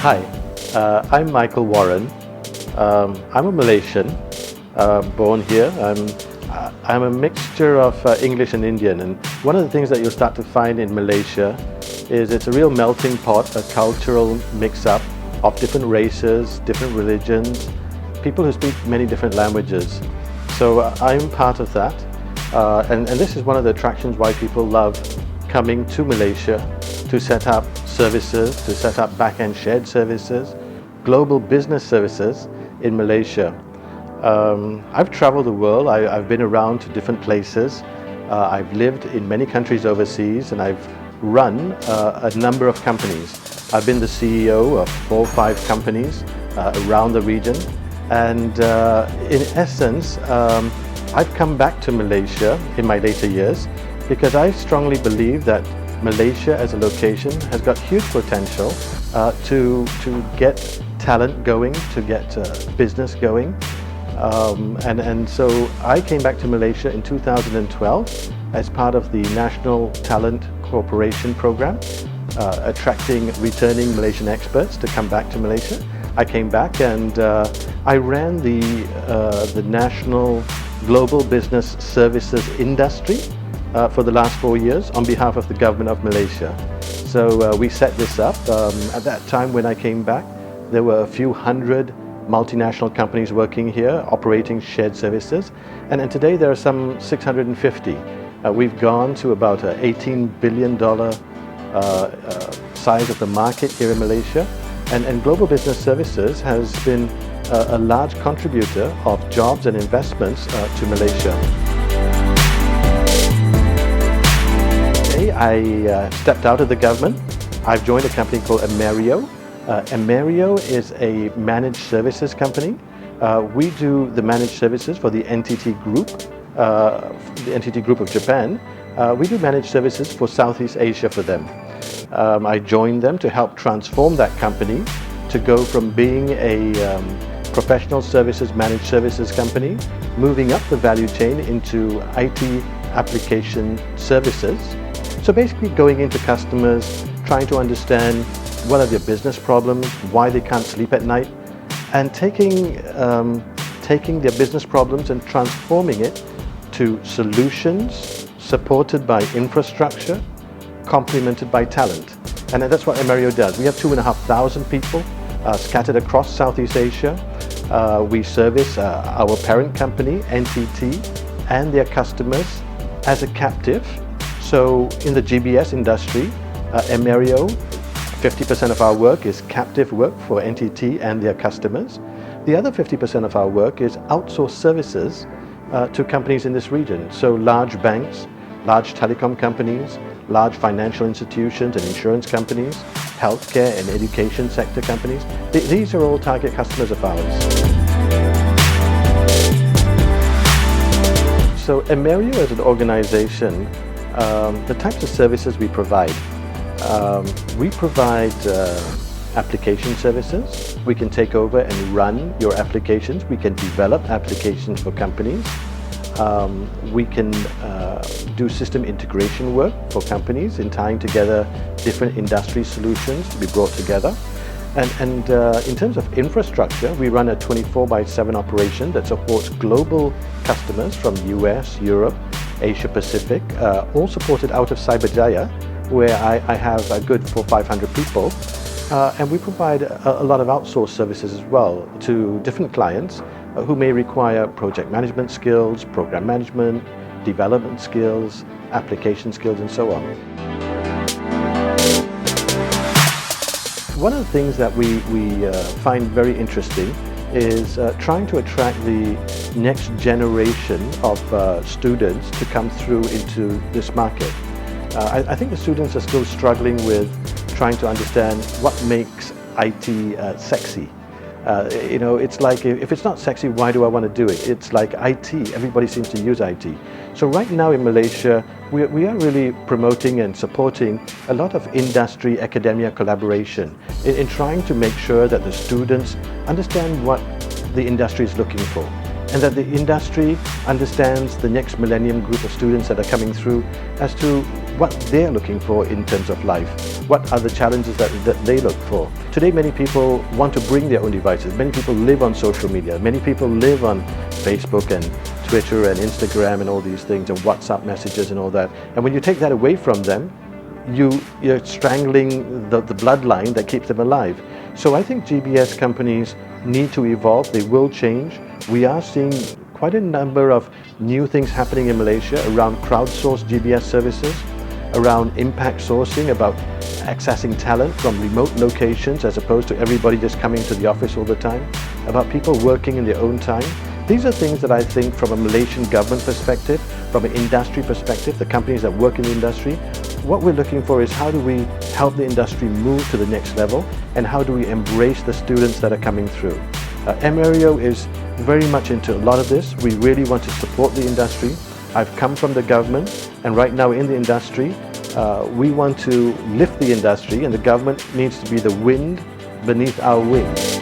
Hi, I'm Michael Warren. I'm a Malaysian, born here. I'm a mixture of English and Indian, and one of the things that you'll start to find in Malaysia is it's a real melting pot, a cultural mix-up of different races, different religions, people who speak many different languages. So I'm part of that, and this is one of the attractions why people love coming to Malaysia to set up services, to set up back-end shared services, global business services in Malaysia. I've traveled the world. I've been around to different places. I've lived in many countries overseas, and I've run a number of companies. I've been the CEO of 4 or 5 companies around the region, and in essence, I've come back to Malaysia in my later years because I strongly believe that Malaysia as a location has got huge potential to get talent going, to get business going. And so I came back to Malaysia in 2012 as part of the National Talent Cooperation Program, attracting returning Malaysian experts to come back to Malaysia. I came back and I ran the National Global Business Services industry for the last 4 years on behalf of the government of Malaysia. So we set this up. At that time when I came back, there were a few hundred multinational companies working here, operating shared services. And today there are some 650. We've gone to about an $18 billion size of the market here in Malaysia. And Global Business Services has been a large contributor of jobs and investments to Malaysia. I stepped out of the government. I've joined a company called Amario. Emerio is a managed services company. We do the managed services for the NTT Group, of Japan. We do managed services for Southeast Asia for them. I joined them to help transform that company to go from being a professional services, managed services company, moving up the value chain into IT application services. So basically going into customers, trying to understand what are their business problems, why they can't sleep at night, and taking their business problems and transforming it to solutions supported by infrastructure, complemented by talent. And that's what Amario does. We have 2,500 people scattered across Southeast Asia. We service our parent company, NTT, and their customers as a captive. So in the GBS industry, Emerio, 50% of our work is captive work for NTT and their customers. The other 50% of our work is outsourced services to companies in this region. So large banks, large telecom companies, large financial institutions and insurance companies, healthcare and education sector companies. These are all target customers of ours. So Amario as an organization, the types of services we provide application services. We can take over and run your applications. We can develop applications for companies. We can do system integration work for companies in tying together different industry solutions to be brought together. And in terms of infrastructure, we run a 24/7 operation that supports global customers from US, Europe, Asia Pacific, all supported out of Cyberjaya, where I have a good 400-500 people. And we provide a lot of outsourced services as well to different clients who may require project management skills, program management, development skills, application skills, and so on. One of the things that we find very interesting is trying to attract the next generation of students to come through into this market. I think the students are still struggling with trying to understand what makes IT sexy. It's like, if it's not sexy, why do I want to do it? It's like IT, everybody seems to use IT. So right now in Malaysia, we are really promoting and supporting a lot of industry academia collaboration in trying to make sure that the students understand what the industry is looking for. and that the industry understands the next millennium group of students that are coming through as to what they're looking for in terms of life. What are the challenges that they look for? Today, many people want to bring their own devices. Many people live on social media. Many people live on Facebook and Twitter and Instagram and all these things, and WhatsApp messages and all that. And when you take that away from them, you're strangling the bloodline that keeps them alive. So I think GBS companies need to evolve. They will change. We are seeing quite a number of new things happening in Malaysia around crowdsourced GBS services, around impact sourcing, about accessing talent from remote locations as opposed to everybody just coming to the office all the time, about people working in their own time. These are things that I think from a Malaysian government perspective, from an industry perspective, the companies that work in the industry, what we're looking for is how do we help the industry move to the next level, and how do we embrace the students that are coming through. Emerio is very much into a lot of this. We really want to support the industry. I've come from the government, and right now in the industry, we want to lift the industry, and the government needs to be the wind beneath our wings.